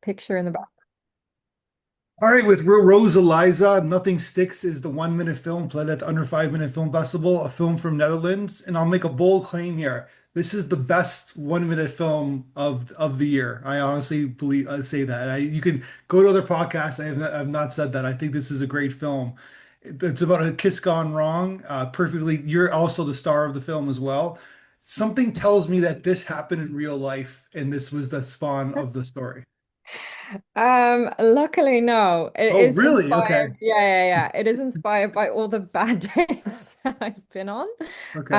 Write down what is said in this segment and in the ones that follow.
picture in the back. All right, with Roze Elisa, Nothing Sticks is the 1 minute film played at the Under 5 Minute Film Festival, a film from Netherlands. And I'll make a bold claim here. This is the best 1 minute film of the year. I honestly believe I say that. You can go to other podcasts. I've not said that. I think this is a great film. It's about a kiss gone wrong. Perfectly. You're also the star of the film as well. Something tells me that this happened in real life, and this was the spawn of the story. Luckily, no. It Oh, is really? Okay. inspired. Yeah, yeah, yeah. It is inspired by all the bad dates that I've been on. Okay.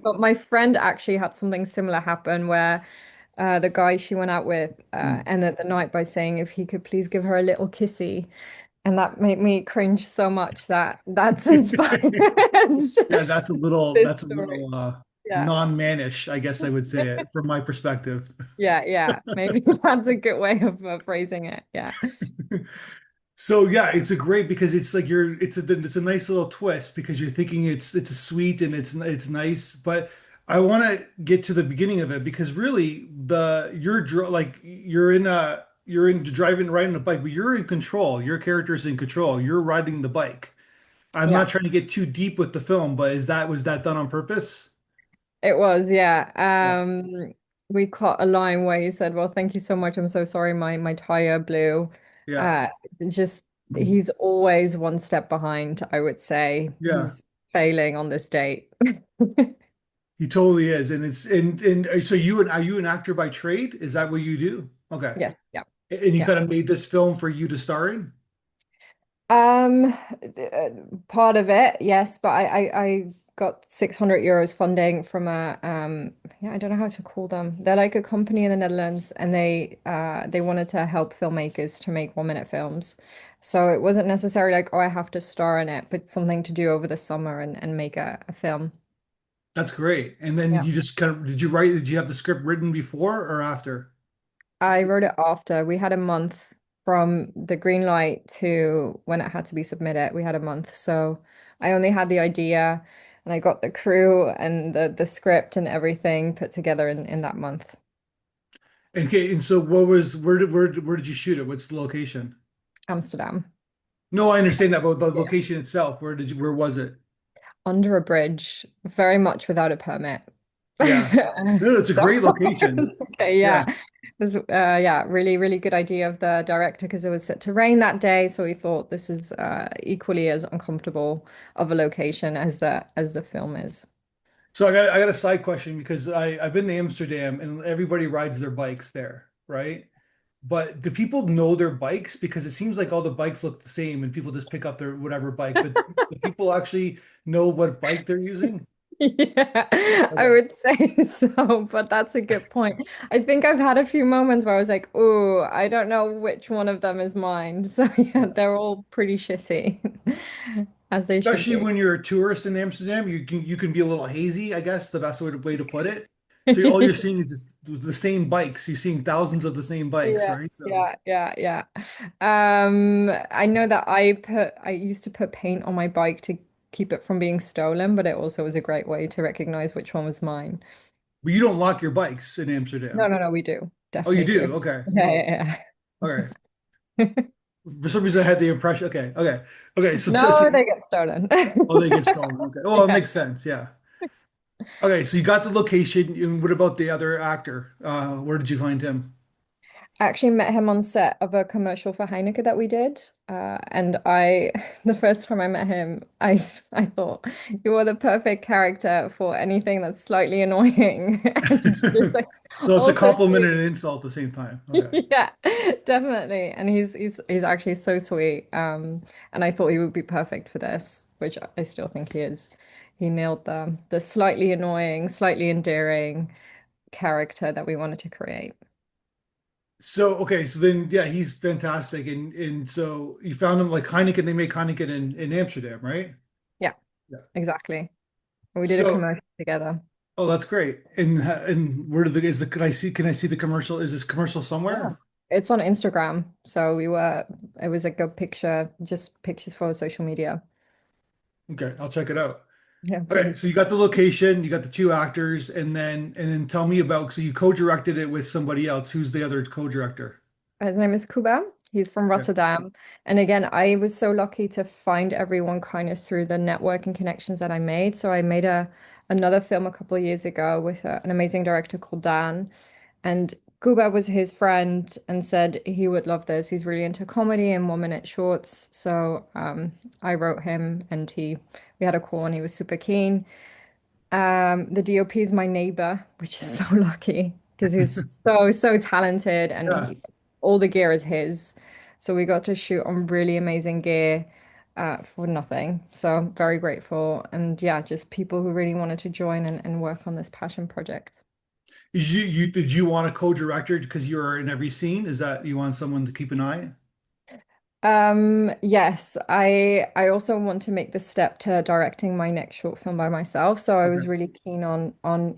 But my friend actually had something similar happen where the guy she went out with ended the night by saying if he could please give her a little kissy. And that made me cringe so much that that's inspired Yeah, that's a little this story. Yeah. non-mannish, I guess I would say it from my perspective. Yeah, yeah. Maybe that's a good way of phrasing it. Yeah. So yeah, it's a great because it's like it's a nice little twist because you're thinking it's a sweet and it's nice, but I want to get to the beginning of it because really like you're in driving riding a bike, but you're in control. Your character's in control. You're riding the bike. I'm not Yeah. trying to get too deep with the film, but was that done on purpose? It was, yeah. Yeah. We caught a line where he said, "Well, thank you so much. I'm so sorry, my tire blew." Yeah. Uh, just he's always one step behind, I would say. Yeah. He's failing on this date. He totally is. And so are you an actor by trade? Is that what you do? Okay. Yeah, yeah, And you yeah. kind of made this film for you to star in? Um, Part of it, yes, but I got 600 euros funding from a yeah, I don't know how to call them. They're like a company in the Netherlands, and they wanted to help filmmakers to make 1 minute films. So it wasn't necessarily like, oh, I have to star in it, but something to do over the summer and make a film. That's great. And then Yeah. you just did you have the script written before or after? I wrote it after. We had a month from the green light to when it had to be submitted. We had a month. So I only had the idea and I got the crew and the script and everything put together in that month. Okay, and so where did you shoot it? What's the location? Amsterdam. No, I understand that, but the Yeah. location itself, where was it? Under a bridge, very much without a permit. Yeah. No, it's a So great location. okay, yeah. Yeah. It was yeah, really, really good idea of the director because it was set to rain that day. So we thought this is equally as uncomfortable of a location as the film is. So I got a side question because I've been to Amsterdam and everybody rides their bikes there, right? But do people know their bikes? Because it seems like all the bikes look the same and people just pick up their whatever bike, but do people actually know what bike they're using? Yeah, I Okay. would say so, but that's a good point. I think I've had a few moments where I was like, oh, I don't know which one of them is mine. So yeah, Yeah. they're all pretty shitty, as they should Especially be. when you're a tourist in Amsterdam, you can be a little hazy, I guess, the best way to put it. So all you're seeing is just the same bikes. You're seeing thousands of the same bikes, Yeah, right? So yeah, yeah, yeah. I know that I used to put paint on my bike to keep it from being stolen, but it also was a great way to recognize which one was mine. but you don't lock your bikes in No, Amsterdam. no, no, we do. Oh, you Definitely do. do? Okay. Yeah, yeah, Okay. yeah. For some reason, I had the impression. Okay. Okay. Okay. So No, they get stolen. oh, they get stolen. Okay. Well, it Yeah. makes sense. Yeah. Okay. So you got the location. And what about the other actor? Where did you find him? I actually met him on set of a commercial for Heineken that we did. And I, the first time I met him, I thought you are the perfect character for anything that's slightly annoying and just like So it's a also compliment sweet. and an insult at the same time. Okay. Yeah, definitely. And he's actually so sweet. And I thought he would be perfect for this, which I still think he is. He nailed the slightly annoying, slightly endearing character that we wanted to create. So okay. So then, yeah, he's fantastic. And so you found him like Heineken. They make Heineken in Amsterdam, right? Yeah, Yeah. exactly. We did a So commercial together. oh, that's great. And where did the is the can I see the commercial? Is this commercial Yeah. somewhere? It's on Instagram. So it was a good picture, just pictures for social media. Okay, I'll check it out. Yeah, Okay, please. so you got the location, you got the two actors, and then tell me about so you co-directed it with somebody else. Who's the other co-director? His name is Kuba. He's from Yeah. Rotterdam. And again, I was so lucky to find everyone kind of through the networking connections that I made. So I made a another film a couple of years ago with an amazing director called Dan. And Kuba was his friend and said he would love this. He's really into comedy and 1 minute shorts. So I wrote him and we had a call and he was super keen. The DOP is my neighbor, which is so lucky because he's so talented and Yeah. all the gear is his. So we got to shoot on really amazing gear for nothing. So I'm very grateful. And yeah, just people who really wanted to join and work on this passion project. Did you want a co-director because you're in every scene? Is that you want someone to keep an eye? Yes, I also want to make the step to directing my next short film by myself. So I was Okay. really keen on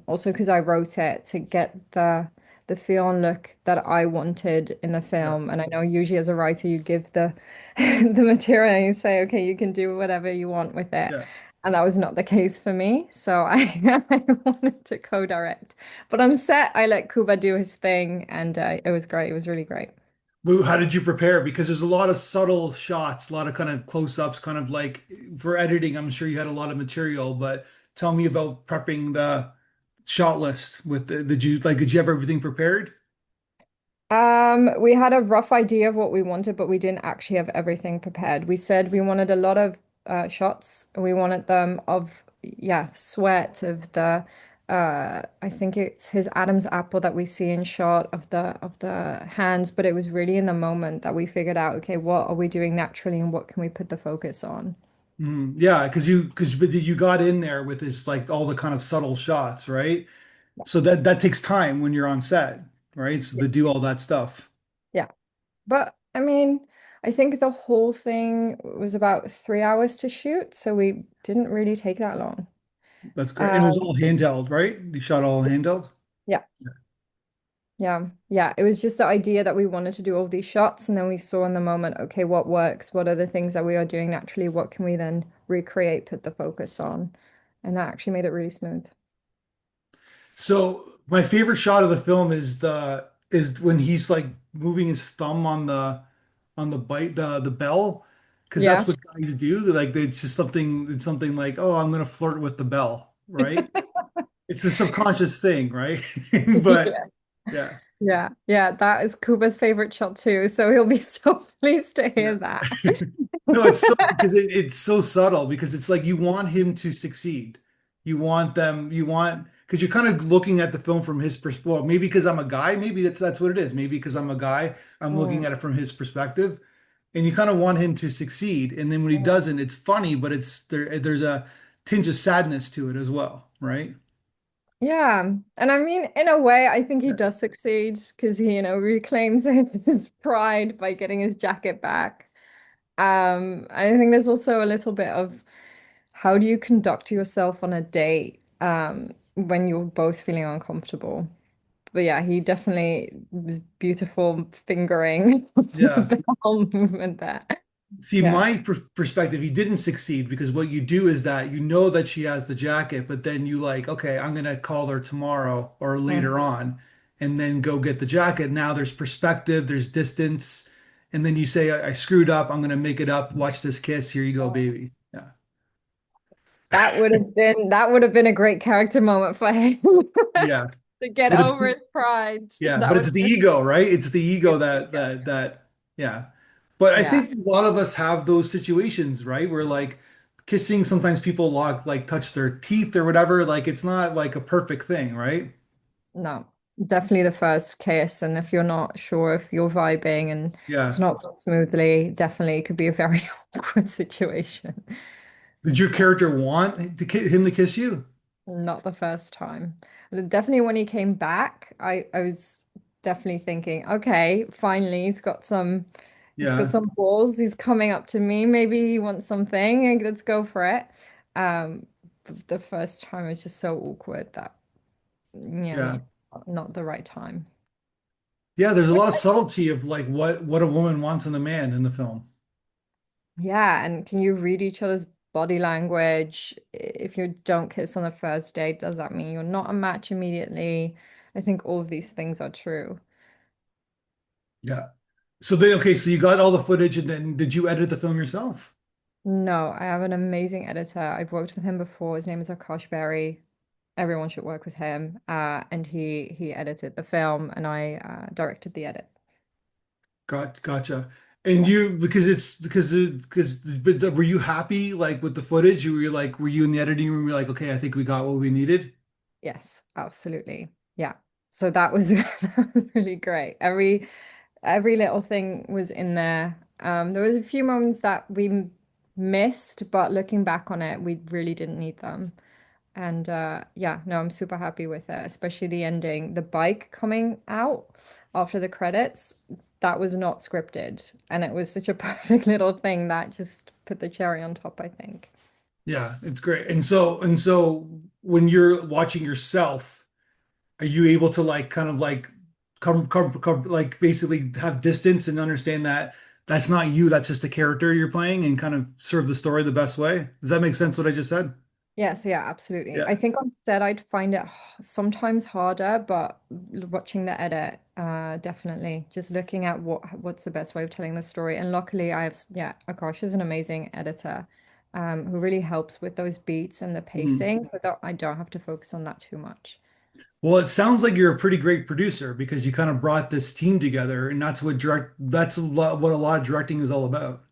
also because I wrote it to get the feel and look that I wanted in the Yeah. film. And I know usually as a writer you give the the material and you say, okay, you can do whatever you want with it. Yeah. And that was not the case for me. So I wanted to co-direct. But on set, I let Kuba do his thing and it was great. It was really great. How did you prepare? Because there's a lot of subtle shots, a lot of kind of close-ups, kind of like for editing. I'm sure you had a lot of material, but tell me about prepping the shot list with did you have everything prepared? We had a rough idea of what we wanted, but we didn't actually have everything prepared. We said we wanted a lot of shots. We wanted them of, yeah, sweat of the I think it's his Adam's apple that we see in shot of the hands, but it was really in the moment that we figured out, okay, what are we doing naturally and what can we put the focus on? Yeah, because you got in there with this like all the kind of subtle shots, right? So that takes time when you're on set, right? So Yeah. to do all that stuff. Yeah. But I mean, I think the whole thing was about 3 hours to shoot, so we didn't really take that long. That's great. And it was Um, all handheld, right? You shot all handheld? yeah, yeah, yeah. It was just the idea that we wanted to do all these shots, and then we saw in the moment, okay, what works? What are the things that we are doing naturally? What can we then recreate, put the focus on? And that actually made it really smooth. So my favorite shot of the film is when he's like moving his thumb on the bite the bell because that's Yeah. what guys do. Like it's something like, oh, I'm gonna flirt with the bell, right? It's a subconscious thing, right? But Yeah. yeah. Yeah. Yeah. That is Kuba's favorite shot too. So he'll be so pleased to hear Yeah. that. No, it's so because it's so subtle because it's like you want him to succeed. You want because you're kind of looking at the film from his perspective. Well, maybe because I'm a guy, maybe that's what it is. Maybe because I'm a guy, I'm looking Mm, at it from his perspective, and you kind of want him to succeed. And then when he mm. doesn't, it's funny, but there's a tinge of sadness to it as well, right? Yeah. And I mean, in a way, I think he Yeah. does succeed because he, reclaims his pride by getting his jacket back. I think there's also a little bit of how do you conduct yourself on a date when you're both feeling uncomfortable? But yeah, he definitely was beautiful fingering Yeah. the whole movement there. See, Yeah. my perspective, he didn't succeed because what you do is that you know that she has the jacket, but then you like, okay, I'm gonna call her tomorrow or later Mhm. on, and then go get the jacket. Now there's perspective, there's distance, and then you say, I screwed up, I'm gonna make it up. Watch this kiss. Here you go, baby. Yeah, That would have been a great character moment for him yeah. to get But it's over his pride. but That would it's have the been ego, right? It's the ego the yeah. But I Yeah. think a lot of us have those situations, right? Where like kissing, sometimes people like touch their teeth or whatever. Like it's not like a perfect thing, right? No, definitely the first kiss. And if you're not sure if you're vibing and it's Yeah. not done smoothly, definitely it could be a very awkward situation. Did your character want him to kiss you? Not the first time. Definitely when he came back, I was definitely thinking, okay, finally he's got Yeah. some balls. He's coming up to me. Maybe he wants something. Let's go for it. But the first time was just so awkward that yeah, Yeah. not the right time. Yeah, there's a lot of subtlety of like what a woman wants in a man in the film. Yeah, and can you read each other's body language? If you don't kiss on the first date, does that mean you're not a match immediately? I think all of these things are true. Yeah. So then, okay, so you got all the footage, and then did you edit the film yourself? No, I have an amazing editor. I've worked with him before. His name is Akash Berry. Everyone should work with him. And he edited the film, and I directed the edit. Gotcha. And Yeah. you, but were you happy like with the footage? You were like, were you in the editing room? You're like, okay, I think we got what we needed. Yes, absolutely. Yeah. So that was that was really great. Every little thing was in there. There was a few moments that missed, but looking back on it, we really didn't need them. And yeah, no, I'm super happy with it, especially the ending, the bike coming out after the credits. That was not scripted, and it was such a perfect little thing that just put the cherry on top, I think. Yeah, it's great. And so when you're watching yourself, are you able to like kind of like come like basically have distance and understand that that's not you, that's just a character you're playing and kind of serve the story the best way? Does that make sense what I just said? Yes, yeah, absolutely. I Yeah. think on set I'd find it sometimes harder, but watching the edit, definitely just looking at what's the best way of telling the story. And luckily, I have yeah, Akash is an amazing editor, who really helps with those beats and the Mhm. pacing, so that I don't have to focus on that too much. Well, it sounds like you're a pretty great producer because you kind of brought this team together, and that's what a lot of directing is all about.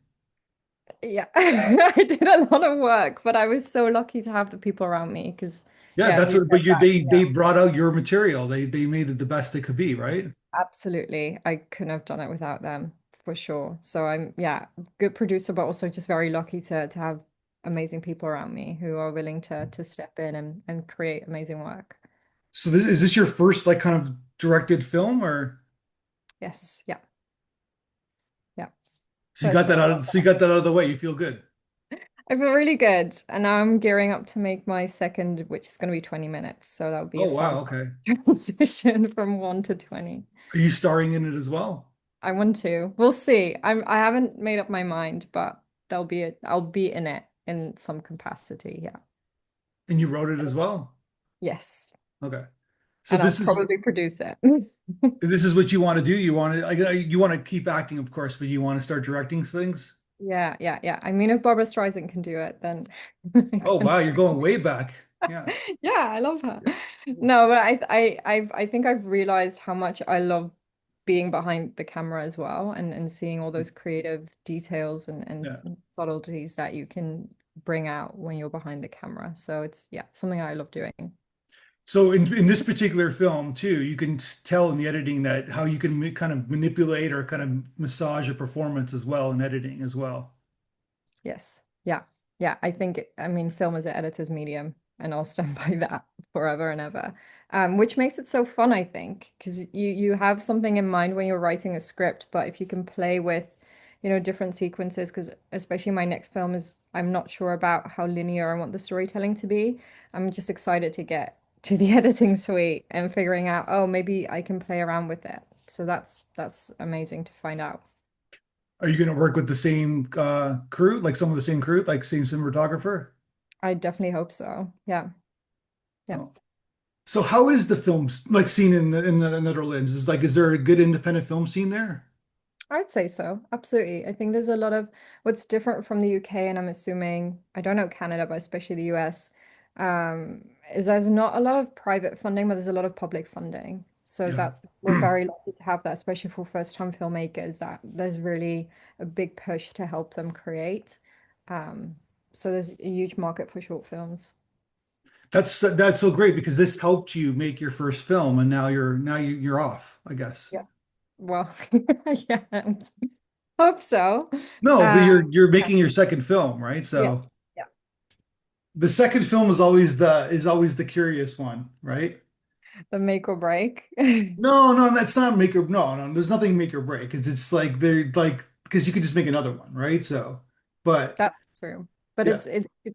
Yeah, I did a lot of work, but I was so lucky to have the people around me because, Yeah, yeah, as that's you what, said, but that they brought out your material. They made it the best it could be, right? absolutely. I couldn't have done it without them for sure. So I'm, yeah, good producer, but also just very lucky to have amazing people around me who are willing to step in and create amazing work. So is this your first like kind of directed film or Yes, yeah, yeah. so you First got that film. out so you got that out of the way, you feel good. I feel really good. And now I'm gearing up to make my second, which is going to be 20 minutes. So that'll be a Oh fun wow, okay. transition from 1 to 20. Are you starring in it as well? I want to. We'll see. I haven't made up my mind, but I'll be in it in some capacity. Yeah. And you wrote it as well? Yes. Okay. So And I'll this is probably produce it. this is what you want to do? You want to like you want to keep acting, of course, but you want to start directing things? Yeah, yeah, yeah. I mean, if Barbara Streisand can do it, then I Oh can wow, you're going too. way back. Yeah. Yeah, I love her. Yeah. No, but I think I've realized how much I love being behind the camera as well and seeing all those creative details Yeah. and subtleties that you can bring out when you're behind the camera. So it's yeah, something I love doing. So in this particular film too, you can tell in the editing that how you can kind of manipulate or kind of massage a performance as well in editing as well. Yes. Yeah. Yeah. I think, I mean, film is an editor's medium, and I'll stand by that forever and ever. Which makes it so fun, I think, because you have something in mind when you're writing a script, but if you can play with, different sequences, because especially my next film is, I'm not sure about how linear I want the storytelling to be. I'm just excited to get to the editing suite and figuring out, oh, maybe I can play around with it. So that's amazing to find out. Are you going to work with the same crew, like some of the same crew, like same cinematographer? I definitely hope so. Yeah. Yeah. Oh. So how is the film like seen in the Netherlands? Is there a good independent film scene there? I'd say so. Absolutely. I think there's a lot of what's different from the UK, and I'm assuming, I don't know Canada, but especially the US, is there's not a lot of private funding, but there's a lot of public funding. So Yeah. that we're very lucky to have that, especially for first-time filmmakers, that there's really a big push to help them create. Um, so there's a huge market for short films. That's so great because this helped you make your first film and now you're off, I guess. Yeah. Well, yeah, hope so. No, but Um, you're yeah, making your second film, right? yeah, So yeah. the second film is always the curious one, right? The make or break. No, no, that's not make or no, no. There's nothing make or break because it's like they're like because you could just make another one, right? So, but That's true. But yeah, it's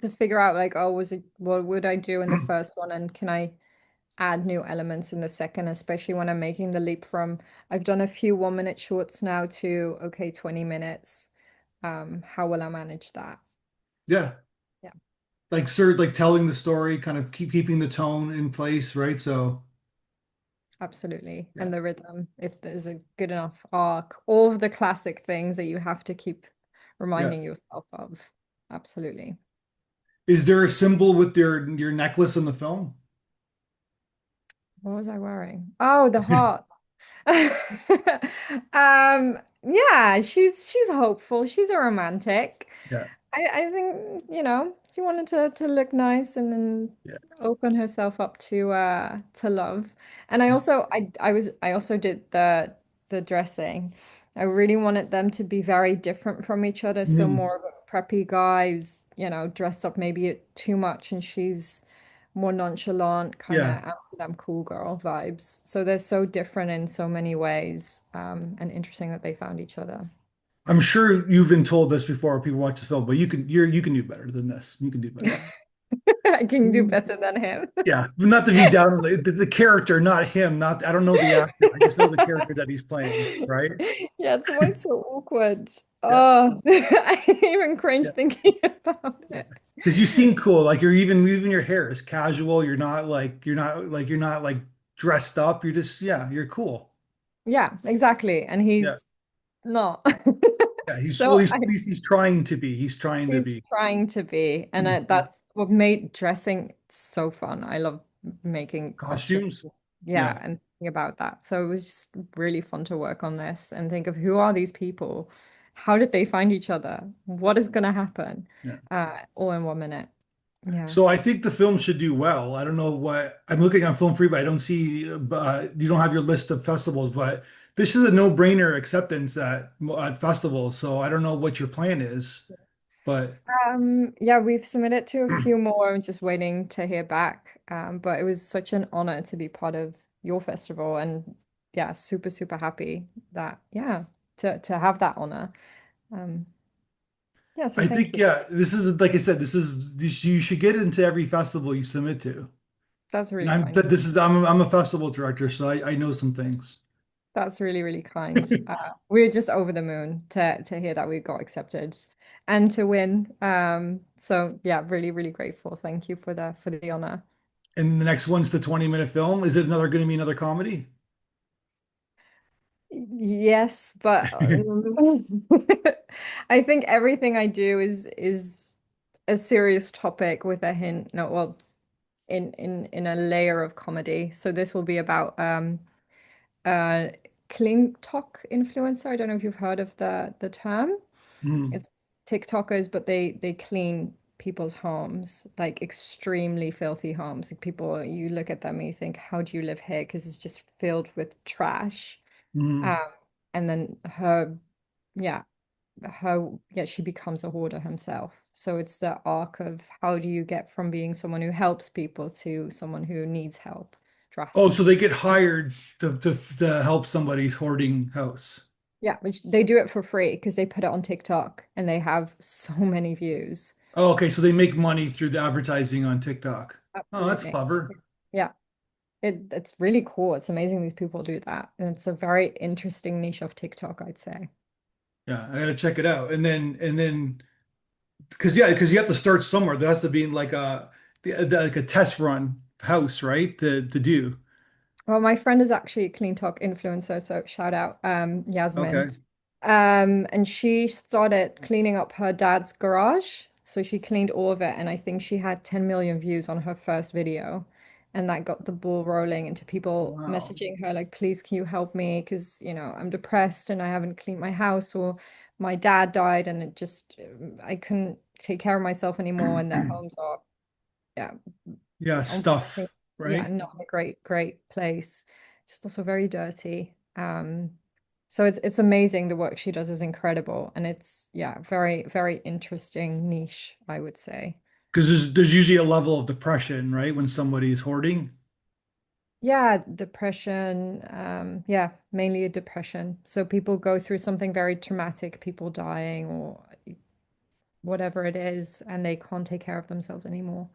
to figure out like, oh, was it what would I do in the first one, and can I add new elements in the second, especially when I'm making the leap from I've done a few 1 minute shorts now to okay, 20 minutes. How will I manage that? yeah, Yeah. like sort of like telling the story, kind of keeping the tone in place, right? So Absolutely. Yeah, And the rhythm, if there's a good enough arc, all of the classic things that you have to keep yeah. reminding yourself of. Absolutely. Is there a symbol with your necklace in the film? What was I wearing? Oh, the heart. Yeah, she's hopeful. She's a romantic. Yeah, I think, she wanted to look nice and then yeah, open herself up to love. And yeah. I also did the dressing. I really wanted them to be very different from each other. So Mhm. more of a preppy guy who's, dressed up maybe too much, and she's more nonchalant, kind of Yeah. Amsterdam cool girl vibes. So they're so different in so many ways, and interesting that they found each other. I'm sure you've been told this before people watch the film, but you can do better than this. You can do better. I can do better than him. Yeah, not to be down on the character, not him. Not I don't know the actor. I just know the character that he's playing, right? Yeah, it's why it's so awkward. Yeah, Oh, I even cringe yeah, thinking about yeah. it. Because you seem cool. Like you're even your hair is casual. You're not like dressed up. You're just yeah, you're cool. Yeah, exactly. And Yeah, he's not. yeah. He's well. So He's trying to be. He's trying to he's be. trying to be, and Yeah. that's what made dressing so fun. I love making costumes. Costumes. Yeah, Yeah, and thinking about that. So it was just really fun to work on this and think of who are these people? How did they find each other? What is going to happen? yeah. All in 1 minute. Yeah. So I think the film should do well. I don't know what I'm looking on Film Free, but I don't see. You don't have your list of festivals, but this is a no-brainer acceptance at festivals. So I don't know what your plan is, but Yeah, we've submitted to a few more. I'm just waiting to hear back. But it was such an honor to be part of your festival, and yeah, super, super happy that yeah, to have that honor. Um, yeah, so I thank think you. yeah, this is like I said, you should get into every festival you submit to. That's And really kind. I'm a festival director, so I know some things. That's really, really kind. We're just over the moon to hear that we got accepted and to win. So yeah, really, really grateful. Thank you for the honor. And the next one's the 20-minute film. Is it another going to be another comedy? Yes, but I think everything I do is a serious topic with a hint. No, well, in a layer of comedy. So this will be about uh clean talk influencer. I don't know if you've heard of the term. Mhm. It's TikTokers, but they clean people's homes, like extremely filthy homes. Like people, you look at them and you think, how do you live here? Because it's just filled with trash. Mhm. Um, and then yeah, she becomes a hoarder herself. So it's the arc of how do you get from being someone who helps people to someone who needs help Oh, so drastically. they get hired to help somebody hoarding house. Yeah, which they do it for free because they put it on TikTok and they have so many views. Oh, okay, so they make money through the advertising on TikTok. Oh, that's Absolutely. clever. Yeah. It's really cool. It's amazing these people do that. And it's a very interesting niche of TikTok, I'd say. Yeah, I gotta check it out. And then because yeah, because you have to start somewhere. There has to be like like a test run house, right? To do. Well, my friend is actually a clean talk influencer, so shout out Okay. Yasmin. And she started cleaning up her dad's garage. So she cleaned all of it, and I think she had 10 million views on her first video. And that got the ball rolling into people Wow. messaging her, like, please, can you help me? Because, I'm depressed and I haven't cleaned my house, or my dad died and it just, I couldn't take care of myself anymore, and their homes are, yeah, Yeah, unfortunately, stuff, yeah, right? not in a great place. Just also very dirty. So it's amazing. The work she does is incredible, and it's yeah, very interesting niche, I would say. Because there's usually a level of depression, right, when somebody's hoarding. Yeah, depression. Yeah, mainly a depression. So people go through something very traumatic, people dying or whatever it is, and they can't take care of themselves anymore.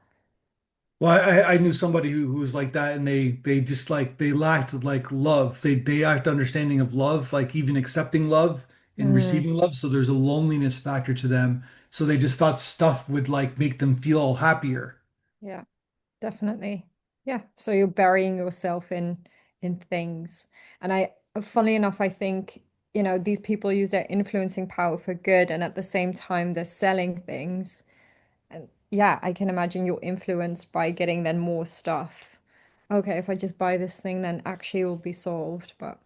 Well, I knew somebody who was like that, and they just like they lacked like love. They lacked understanding of love, like even accepting love and Mm, receiving love. So there's a loneliness factor to them. So they just thought stuff would like make them feel happier. yeah. Definitely. Yeah. So you're burying yourself in in things. And funnily enough, I think, these people use their influencing power for good, and at the same time, they're selling things. And yeah, I can imagine you're influenced by getting then more stuff. Okay, if I just buy this thing, then actually it will be solved. But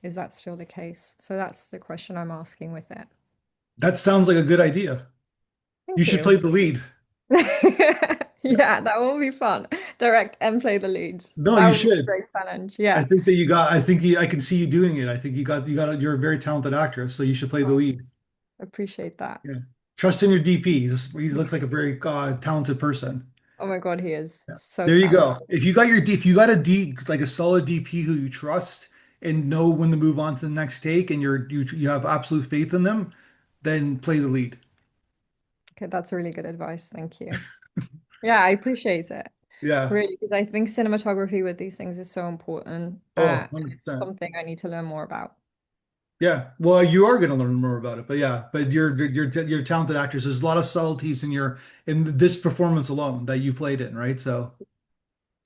is that still the case? So that's the question I'm asking with it. That sounds like a good idea. You Thank should you. play the lead. Yeah. Yeah, that will be fun. Direct and play the lead. No, That you would be a should. great challenge. I Yeah. think that I can see you doing it. I think you're a very talented actress, so you should play the Oh, lead. appreciate that. Yeah. Trust in your DP. He looks like a very talented person. Oh my God, he is Yeah. so There you talented. go. If you got a D like a solid DP who you trust and know when to move on to the next take and you have absolute faith in them, then play the lead. Okay, that's really good advice. Thank you. Yeah, I appreciate it. Yeah. Really, because I think cinematography with these things is so important. Oh, And it's 100%. something I need to learn more about. Yeah. Well, you are going to learn more about it, but yeah, but you're a talented actress. There's a lot of subtleties in this performance alone that you played in, right? So,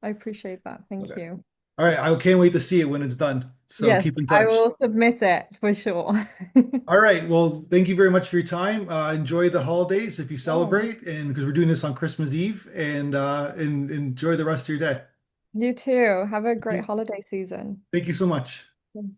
I appreciate that. Thank okay. you. All right. I can't wait to see it when it's done. So Yes, keep in I touch. will submit it for sure. All right. Well, thank you very much for your time. Enjoy the holidays if you Oh, celebrate, and because we're doing this on Christmas Eve, and enjoy the rest of your day. you too. Have a great Okay. holiday season. Thank you so much.